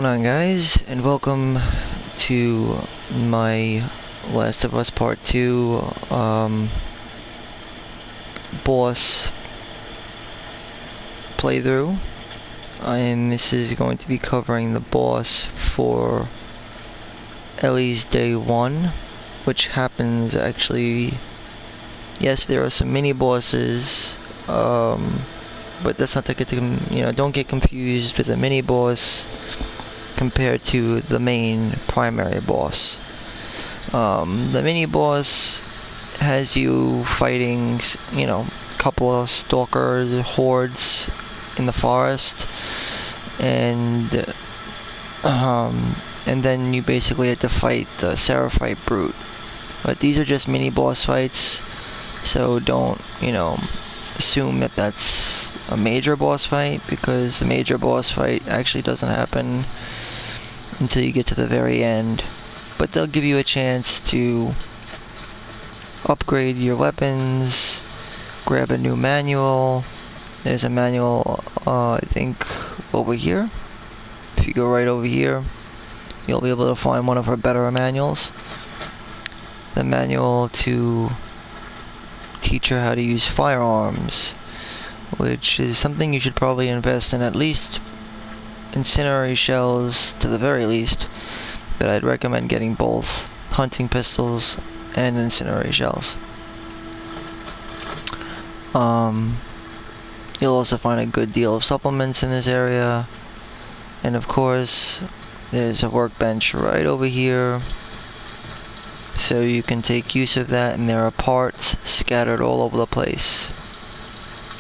Going on, guys, and welcome to my Last of Us Part 2 boss playthrough. And this is going to be covering the boss for Ellie's Day 1, which happens actually. Yes, there are some mini bosses, but that's not to get to, don't get confused with the mini boss compared to the main primary boss. The mini boss has you fighting, a couple of stalkers, hordes in the forest, and then you basically have to fight the Seraphite brute. But these are just mini boss fights, so don't, assume that that's a major boss fight, because the major boss fight actually doesn't happen until you get to the very end. But they'll give you a chance to upgrade your weapons, grab a new manual. There's a manual, I think, over here. If you go right over here, you'll be able to find one of her better manuals. The manual to teach her how to use firearms, which is something you should probably invest in, at least incendiary shells to the very least, but I'd recommend getting both hunting pistols and incendiary shells. You'll also find a good deal of supplements in this area, and of course there's a workbench right over here, so you can take use of that, and there are parts scattered all over the place.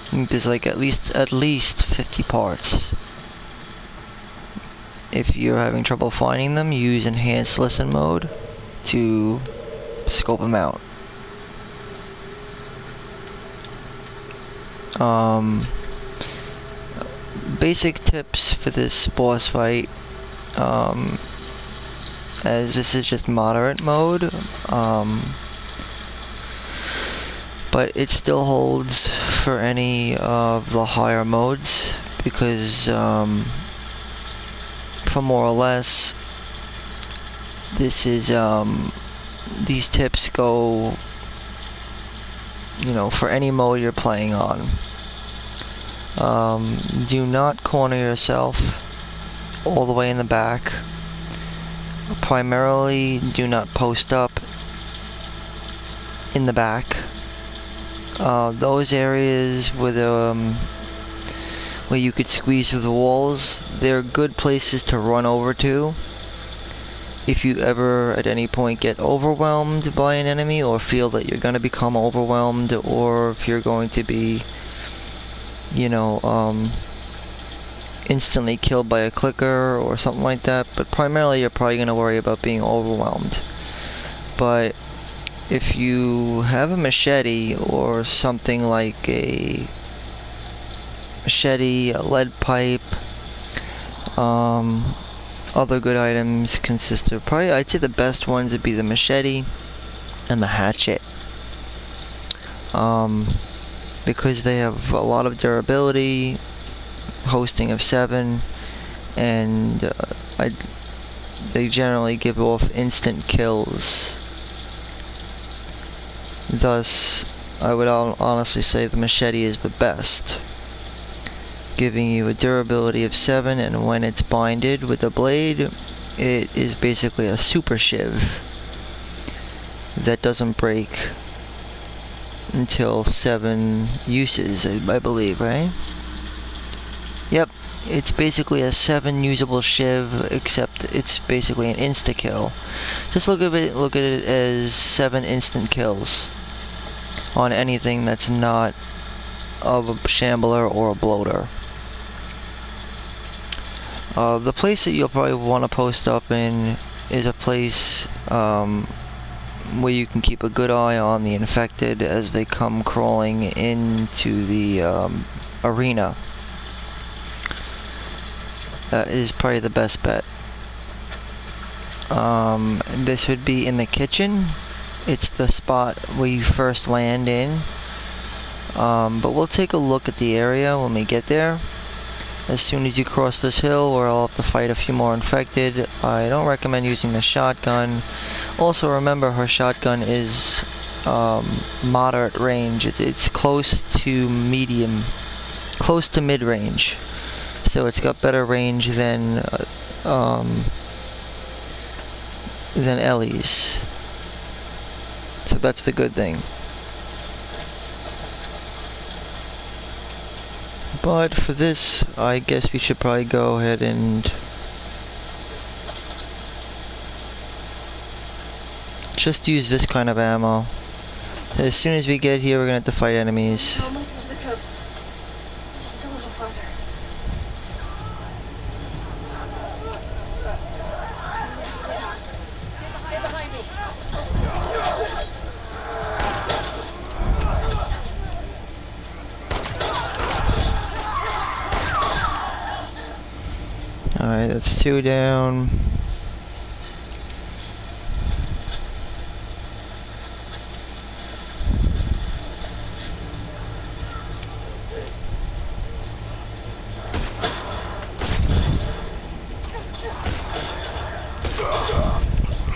I think there's like at least 50 parts. If you're having trouble finding them, use enhanced listen mode to scope them out. Basic tips for this boss fight, as this is just moderate mode, but it still holds for any of the higher modes, because for more or less, this is these tips go, for any mode you're playing on. Do not corner yourself all the way in the back. Primarily, do not post up in the back. Those areas with where you could squeeze through the walls, they're good places to run over to if you ever at any point get overwhelmed by an enemy, or feel that you're going to become overwhelmed, or if you're going to be, instantly killed by a clicker or something like that. But primarily you're probably going to worry about being overwhelmed. But if you have a machete or something like a machete, a lead pipe, other good items consist of, probably I'd say the best ones would be the machete and the hatchet, because they have a lot of durability, hosting of 7, and they generally give off instant kills. Thus, I would honestly say the machete is the best, giving you a durability of 7, and when it's binded with a blade, it is basically a super shiv that doesn't break until 7 uses, I believe, right? Yep, it's basically a 7 usable shiv, except it's basically an insta-kill. Just look at it as 7 instant kills on anything that's not of a shambler or a bloater. The place that you'll probably want to post up in is a place where you can keep a good eye on the infected as they come crawling into the arena. That is probably the best bet. This would be in the kitchen. It's the spot where you first land in. But we'll take a look at the area when we get there. as soon as you cross this hill, where I'll have to fight a few more infected. I don't recommend using the shotgun. Also remember, her shotgun is moderate range. It's close to medium, close to mid-range. So it's got better range than Ellie's. So that's the good thing. But for this, I guess we should probably go ahead and just use this kind of ammo. As soon as we get here, we're gonna have to fight enemies. Almost to the coast. Just a little farther. Stay behind me. Alright, that's 2 down.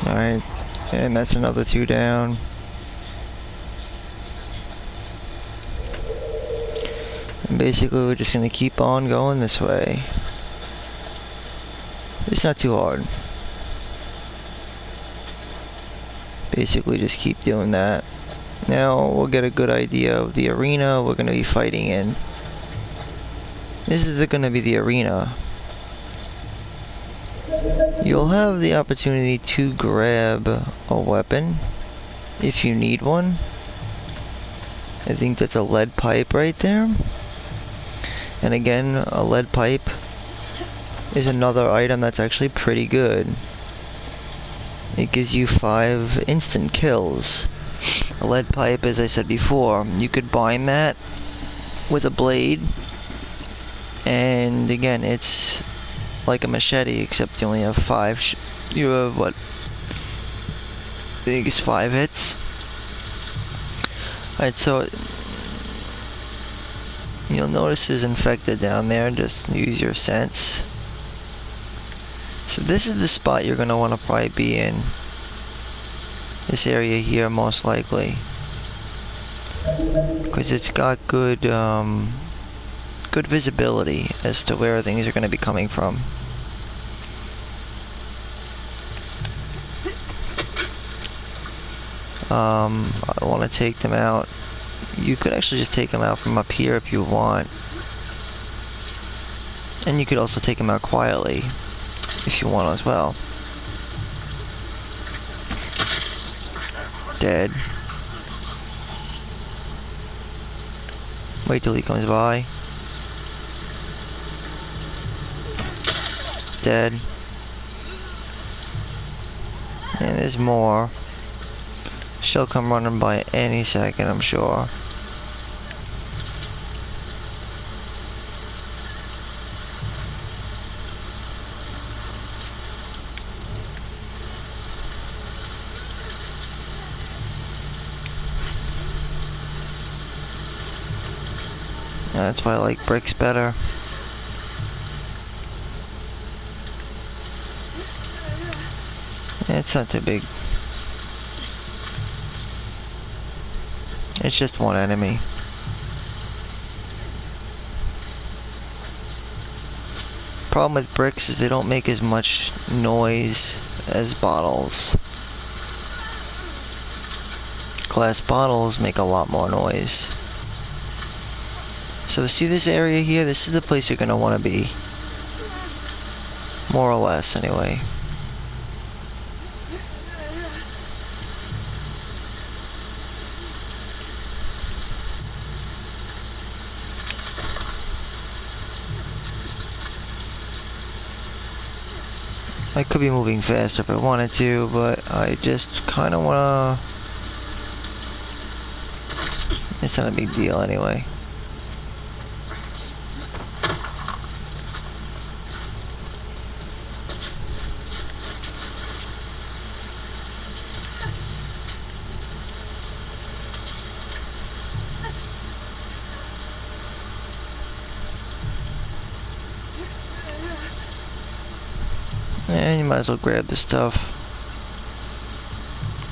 Alright, and that's another 2 down. And basically we're just gonna keep on going this way. It's not too hard. Basically just keep doing that. Now we'll get a good idea of the arena we're gonna be fighting in. This is gonna be the arena. You'll have the opportunity to grab a weapon if you need one. I think that's a lead pipe right there. And again, a lead pipe is another item that's actually pretty good. It gives you 5 instant kills. A lead pipe, as I said before, you could bind that with a blade, and again, it's like a machete, except you only have 5 you have what? I think it's 5 hits. Alright, so you'll notice there's infected down there, just use your sense. So this is the spot you're going to want to probably be in. This area here, most likely. Because it's got good, good visibility as to where things are going to be coming from. I want to take them out. You could actually just take them out from up here if you want. And you could also take them out quietly if you want as well. Dead. Wait till he comes by. Dead. And there's more. She'll come running by any second, I'm sure. That's why I like bricks better. It's not too big. It's just one enemy. Problem with bricks is they don't make as much noise as bottles. Glass bottles make a lot more noise. So see this area here? This is the place you're gonna want to be. More or less, anyway. I could be moving faster if I wanted to, but I just kind of want to... It's not a big deal anyway. And you might as well grab the stuff.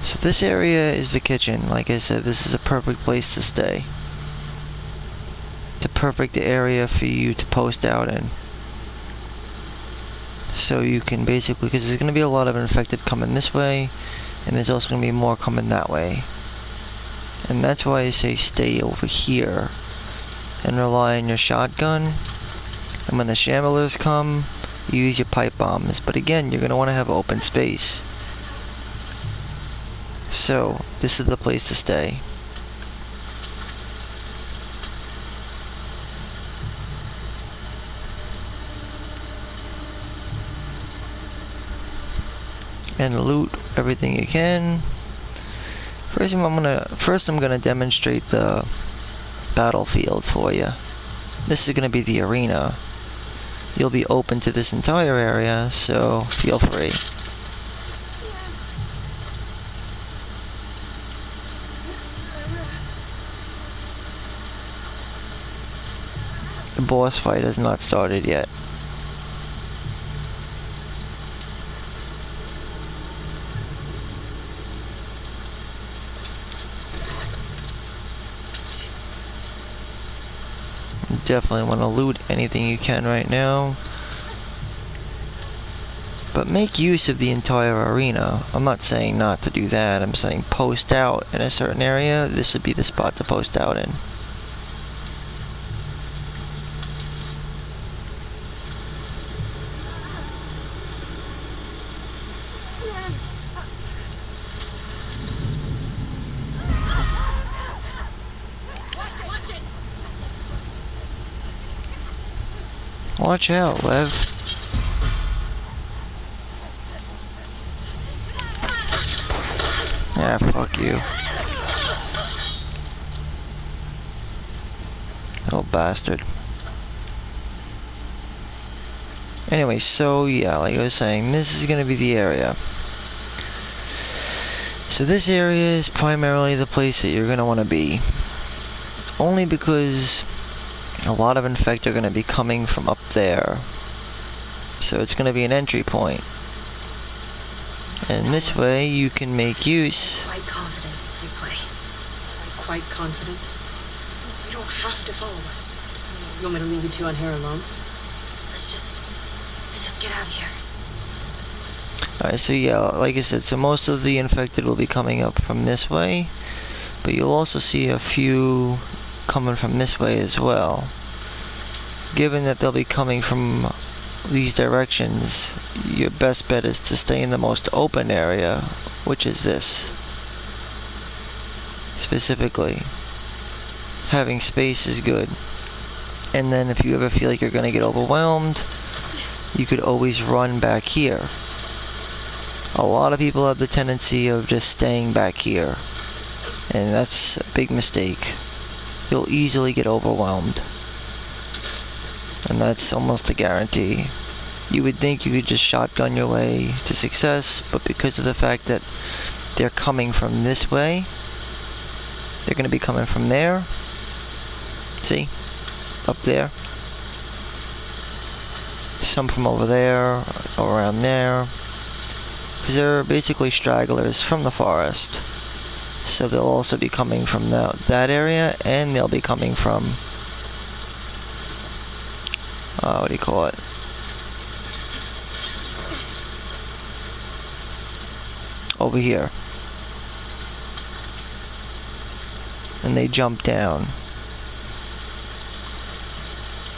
So this area is the kitchen. Like I said, this is a perfect place to stay. It's a perfect area for you to post out in. So you can basically, because there's going to be a lot of infected coming this way, and there's also going to be more coming that way. And that's why I say stay over here and rely on your shotgun. And when the shamblers come, use your pipe bombs. But again, you're going to want to have open space. So this is the place to stay. And loot everything you can. First I'm gonna demonstrate the battlefield for you. This is gonna be the arena. You'll be open to this entire area, so feel free. The boss fight has not started yet. Definitely want to loot anything you can right now. But make use of the entire arena. I'm not saying not to do that. I'm saying post out in a certain area. This would be the spot to post out in. Watch out, Lev. Yeah, fuck you. Oh, bastard. Anyway, so yeah, like I was saying, this is gonna be the area. So this area is primarily the place that you're gonna want to be. Only because a lot of infect are going to be coming from up there. So it's going to be an entry point. And this way you can make use. Quite confident it's this way. I'm quite confident. You don't have to follow us. You want me to leave you two on here alone? Let's just get out of here. Alright, so yeah, like I said, so most of the infected will be coming up from this way. But you'll also see a few coming from this way as well. Given that they'll be coming from these directions, your best bet is to stay in the most open area, which is this. Specifically, having space is good. And then if you ever feel like you're going to get overwhelmed, you could always run back here. A lot of people have the tendency of just staying back here, and that's a big mistake. You'll easily get overwhelmed, and that's almost a guarantee. You would think you could just shotgun your way to success, but because of the fact that they're coming from this way, they're going to be coming from there. See? Up there. Some from over there, around there. Because they're basically stragglers from the forest. So they'll also be coming from that area, and they'll be coming from, what do you call it? Over here. And they jump down.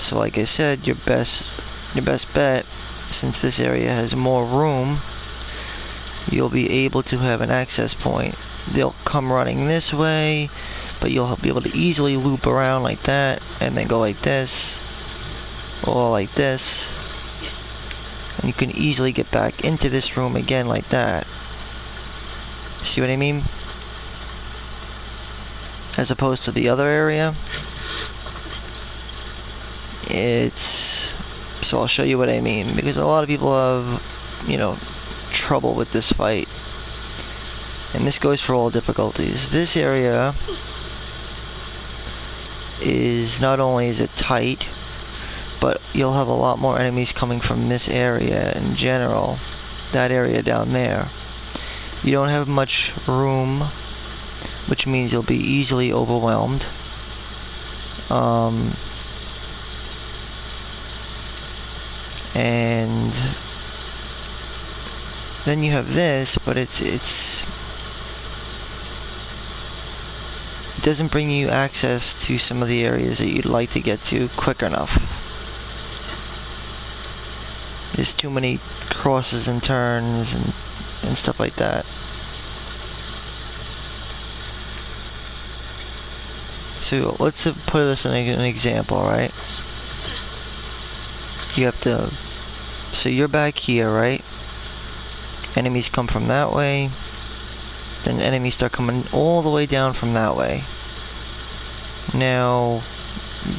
So like I said, your best bet, since this area has more room, you'll be able to have an access point. They'll come running this way, but you'll be able to easily loop around like that, and then go like this, or like this, and you can easily get back into this room again like that. See what I mean? As opposed to the other area. So I'll show you what I mean, because a lot of people have, trouble with this fight. And this goes for all difficulties. This area is, not only is it tight, but you'll have a lot more enemies coming from this area in general. that area down there. You don't have much room, which means you'll be easily overwhelmed. And then you have this, but it doesn't bring you access to some of the areas that you'd like to get to quick enough. There's too many crosses and turns and stuff like that. So let's put this in an example, right? You have to, so you're back here, right? Enemies come from that way, then enemies start coming all the way down from that way. Now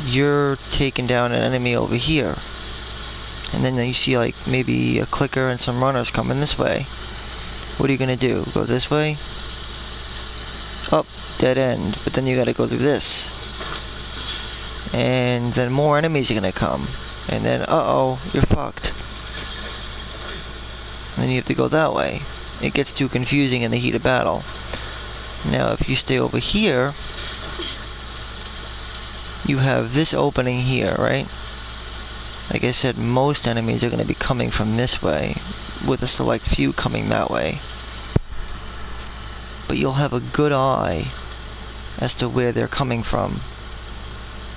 you're taking down an enemy over here, and then you see like maybe a clicker and some runners coming this way. What are you gonna do? Go this way? Up, dead end. But then you gotta go through this, and then more enemies are gonna come, and then uh-oh, you're fucked. And then you have to go that way. It gets too confusing in the heat of battle. Now if you stay over here, you have this opening here, right? Like I said, most enemies are going to be coming from this way, with a select few coming that way. But you'll have a good eye as to where they're coming from.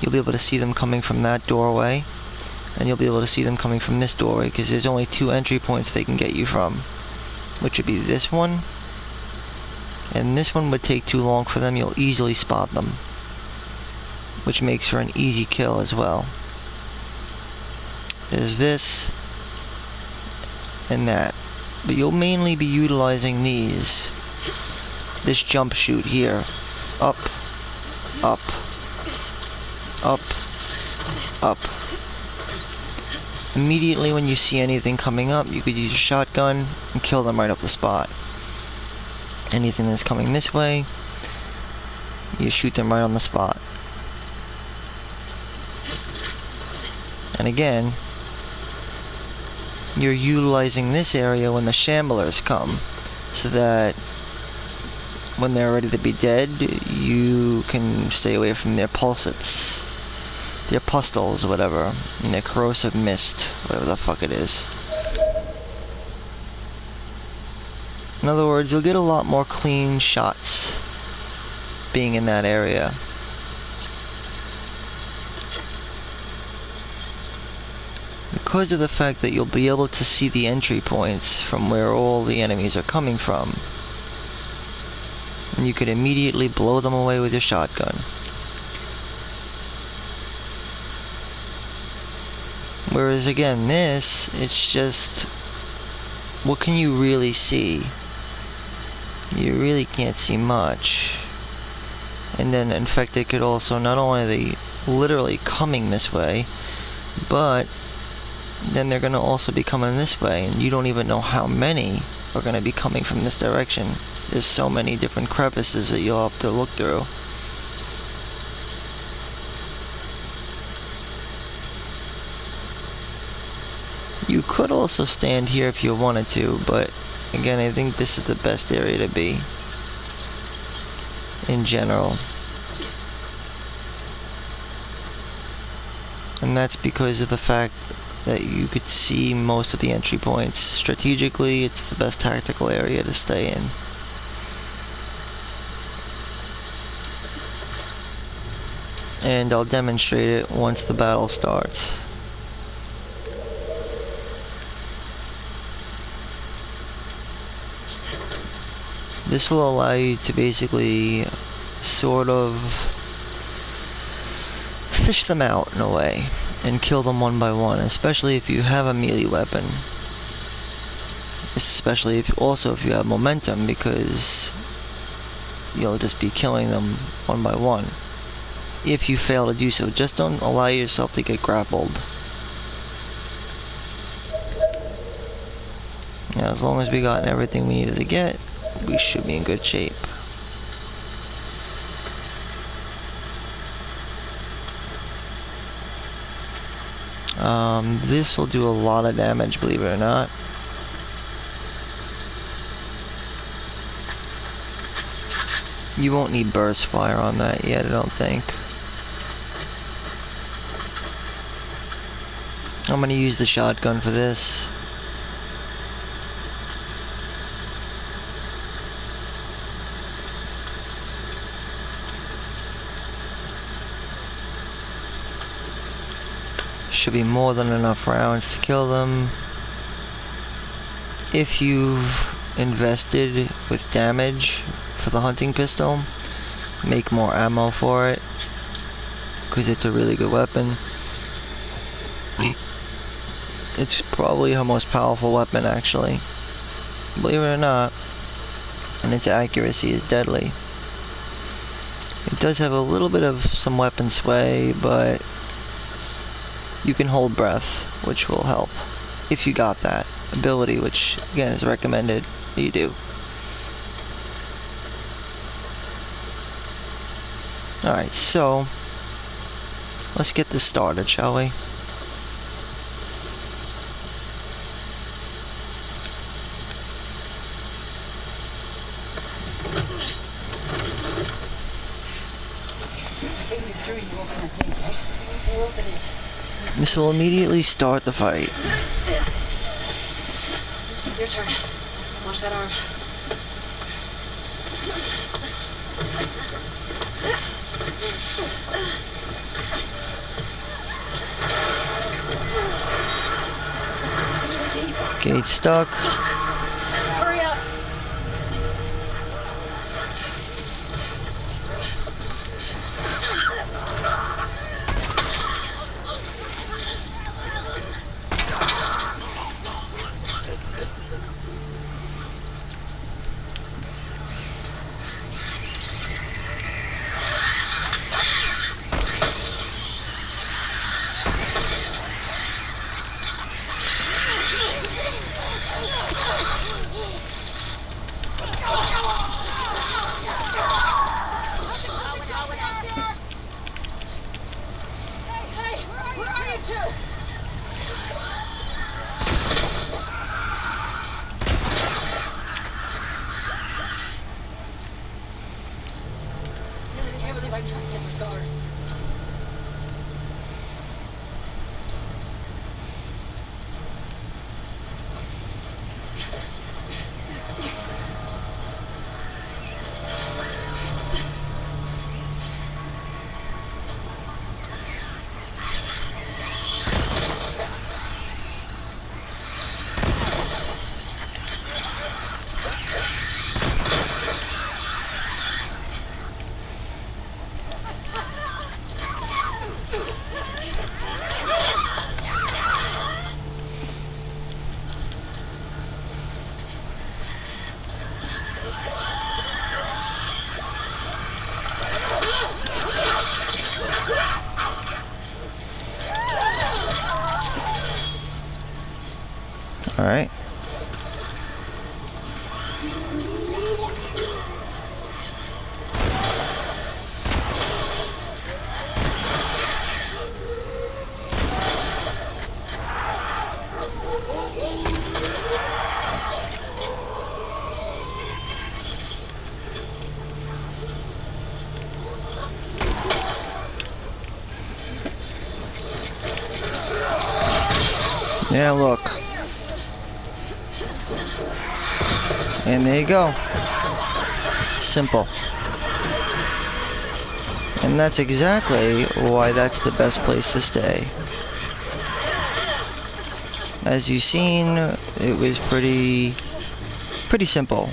You'll be able to see them coming from that doorway, and you'll be able to see them coming from this doorway, because there's only 2 entry points they can get you from, which would be this one, and this one would take too long for them. You'll easily spot them, which makes for an easy kill as well. There's this and that, but you'll mainly be utilizing these. This jump shoot here, up, up, up, up. Immediately when you see anything coming up, you could use a shotgun and kill them right off the spot. Anything that's coming this way, you shoot them right on the spot. And again, you're utilizing this area when the shamblers come, so that when they're ready to be dead, you can stay away from their pulsets, their pustules, whatever, and their corrosive mist, whatever the fuck it is. In other words, you'll get a lot more clean shots being in that area. Because of the fact that you'll be able to see the entry points from where all the enemies are coming from, and you could immediately blow them away with your shotgun. Whereas again, this, it's just, what can you really see? You really can't see much. And then infected could also, not only are they literally coming this way, but then they're going to also be coming this way, and you don't even know how many are going to be coming from this direction. There's so many different crevices that you'll have to look through. You could also stand here if you wanted to, but again, I think this is the best area to be in general. And that's because of the fact that you could see most of the entry points. Strategically, it's the best tactical area to stay in. And I'll demonstrate it once the battle starts. This will allow you to basically sort of fish them out in a way and kill them one by one, especially if you have a melee weapon. Especially if you have momentum, because you'll just be killing them one by one. If you fail to do so, just don't allow yourself to get grappled. Now, as long as we got everything we needed to get, we should be in good shape. This will do a lot of damage, believe it or not. You won't need burst fire on that yet, I don't think. I'm gonna use the shotgun for this. Should be more than enough rounds to kill them. If you've invested with damage for the hunting pistol, make more ammo for it, because it's a really good weapon. It's probably her most powerful weapon, actually, believe it or not, and its accuracy is deadly. It does have a little bit of some weapon sway, but you can hold breath, which will help if you got that ability, which again is recommended that you do. Alright, so let's get this started, shall we? This will immediately start the fight. Your turn. Watch that arm. Gate stuck. Hurry up. Alright. Yeah, look. And there you go. Simple. And that's exactly why that's the best place to stay. As you've seen, it was pretty simple.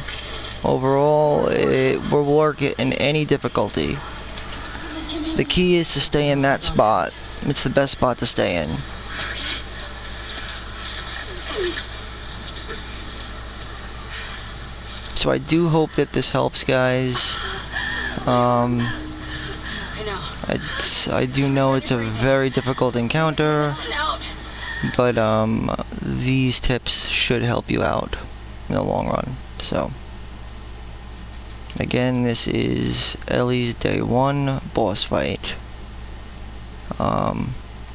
Overall, it will work in any difficulty. The key is to stay in that spot. It's the best spot to stay in. So I do hope that this helps, guys. I do know it's a very difficult encounter, but these tips should help you out in the long run. So again, this is Ellie's day 1 boss fight,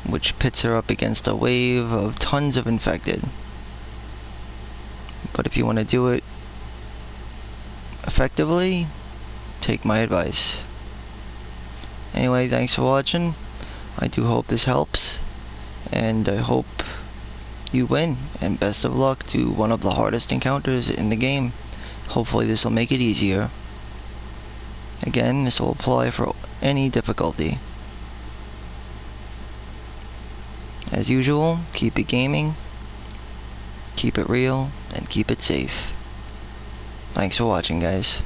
which pits her up against a wave of tons of infected. But if you want to do it effectively, take my advice. Anyway, thanks for watching. I do hope this helps, and I hope you win, and best of luck to one of the hardest encounters in the game. Hopefully this will make it easier. Again, this will apply for any difficulty. As usual, keep it gaming, keep it real, and keep it safe. Thanks for watching, guys.